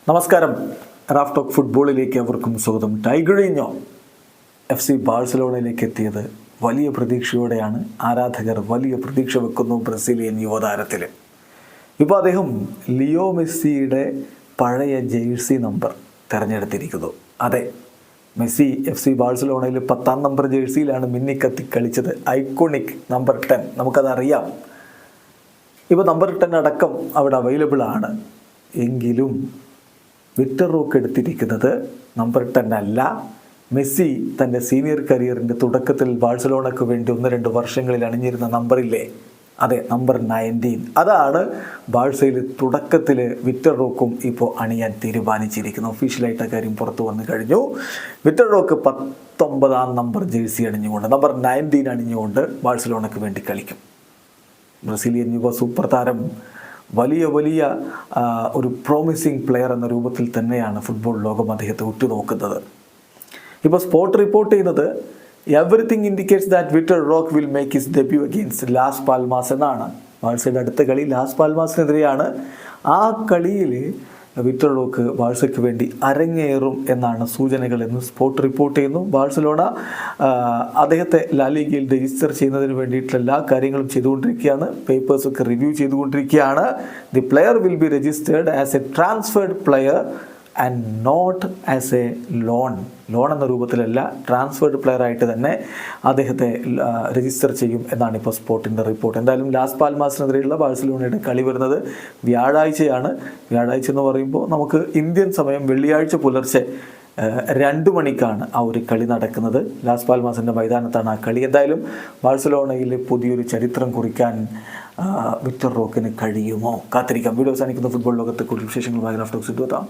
നമസ്കാരം. Raf talk ഫുട്ബോളിലേക്ക് അവർക്കും സ്വാഗതം. ടൈഗ്രീഞ്ഞോ FC ബാഴ്സലോണയിലേക്ക് എത്തിയത് വലിയ പ്രതീക്ഷയോടെയാണ്. ആരാധകർ വലിയ പ്രതീക്ഷ വെക്കുന്നു ബ്രസീലിയൻ യുവതാരത്തിൽ. ഇപ്പോൾ അദ്ദേഹം ലിയോ മെസ്സിയുടെ പഴയ ജേഴ്സി നമ്പർ തിരഞ്ഞെടുത്തിരിക്കുന്നു. അതെ, മെസ്സി FC ബാഴ്സലോണയിൽ 10-ാം നമ്പർ ജേഴ്സിയിലാണ് മിന്നിക്കത്തി കളിച്ചത്. Iconic number 10, നമുക്കതറിയാം. ഇപ്പോൾ നമ്പർ 10 അടക്കം അവിടെ അവൈലബിൾ ആണ്. എങ്കിലും വിക്ടർ റോക്ക് എടുത്തിരിക്കുന്നത് നമ്പർ 10 അല്ല. മെസ്സി തൻ്റെ സീനിയർ കരിയറിൻ്റെ തുടക്കത്തിൽ ബാഴ്സലോണയ്ക്ക് വേണ്ടി 1-2 വർഷങ്ങളിൽ അണിഞ്ഞിരുന്ന നമ്പറില്ലേ, അതെ, നമ്പർ 19. അതാണ് ബാഴ്സയിൽ തുടക്കത്തിൽ വിക്ടർ റോക്കും ഇപ്പോൾ അണിയാൻ തീരുമാനിച്ചിരിക്കുന്നു. ഒഫീഷ്യലായിട്ട് കാര്യം പുറത്തു വന്നു കഴിഞ്ഞു. വിക്ടർ റോക്ക് 19-ാം നമ്പർ ജേഴ്സി അണിഞ്ഞുകൊണ്ട്, നമ്പർ 19 അണിഞ്ഞുകൊണ്ട് ബാഴ്സലോണയ്ക്ക് വേണ്ടി കളിക്കും. ബ്രസീലിയൻ യുവ സൂപ്പർ താരം വലിയ ഒരു പ്രോമിസിങ് പ്ലെയർ എന്ന രൂപത്തിൽ തന്നെയാണ് ഫുട്ബോൾ ലോകം അദ്ദേഹത്തെ ഉറ്റുനോക്കുന്നത്. ഇപ്പോൾ സ്പോർട്ട് റിപ്പോർട്ട് ചെയ്യുന്നത് everything indicates that Victor Roque will make his debut against Las Palmas എന്നാണ്. ബാഴ്സയുടെ അടുത്ത കളി ലാസ് പാൽമാസിനെതിരെയാണ്. ആ കളിയിൽ വിക്ടർ റോക്ക് ബാഴ്സയ്ക്ക് വേണ്ടി അരങ്ങേറും എന്നാണ് സൂചനകൾ എന്ന് സ്പോർട്ട് റിപ്പോർട്ട് ചെയ്യുന്നു. ബാഴ്സലോണ അദ്ദേഹത്തെ ലാലിഗയിൽ രജിസ്റ്റർ ചെയ്യുന്നതിന് വേണ്ടിയിട്ടുള്ള എല്ലാ കാര്യങ്ങളും ചെയ്തുകൊണ്ടിരിക്കുകയാണ്. പേപ്പേഴ്സൊക്കെ റിവ്യൂ ചെയ്തുകൊണ്ടിരിക്കുകയാണ്. The player will be registered as a transferred player and not as a loan എന്ന രൂപത്തിലല്ല, ട്രാൻസ്ഫേർഡ് പ്ലെയർ ആയിട്ട് തന്നെ അദ്ദേഹത്തെ രജിസ്റ്റർ ചെയ്യും എന്നാണ് ഇപ്പോൾ സ്പോർട്ടിൻ്റെ റിപ്പോർട്ട്. എന്തായാലും ലാസ് പാൽമാസിനെതിരെയുള്ള ബാഴ്സലോണയുടെ കളി വരുന്നത് വ്യാഴാഴ്ചയാണ്. വ്യാഴാഴ്ച എന്ന് പറയുമ്പോൾ നമുക്ക് ഇന്ത്യൻ സമയം വെള്ളിയാഴ്ച പുലർച്ചെ 2 മണിക്കാണ് ആ ഒരു കളി നടക്കുന്നത്. ലാസ് പാൽമാസിൻ്റെ മൈതാനത്താണ് ആ കളി. എന്തായാലും ബാഴ്സലോണയിൽ പുതിയൊരു ചരിത്രം കുറിക്കാൻ വിക്ടർ റോക്കിന് കഴിയുമോ? കാത്തിരിക്കാം. വീഡിയോ അവസാനിക്കുന്ന ഫുട്ബോൾ ലോകത്തെ കൂടുതൽ വിശേഷങ്ങളുമായി റാഫ് ടോക്സ് എത്താം.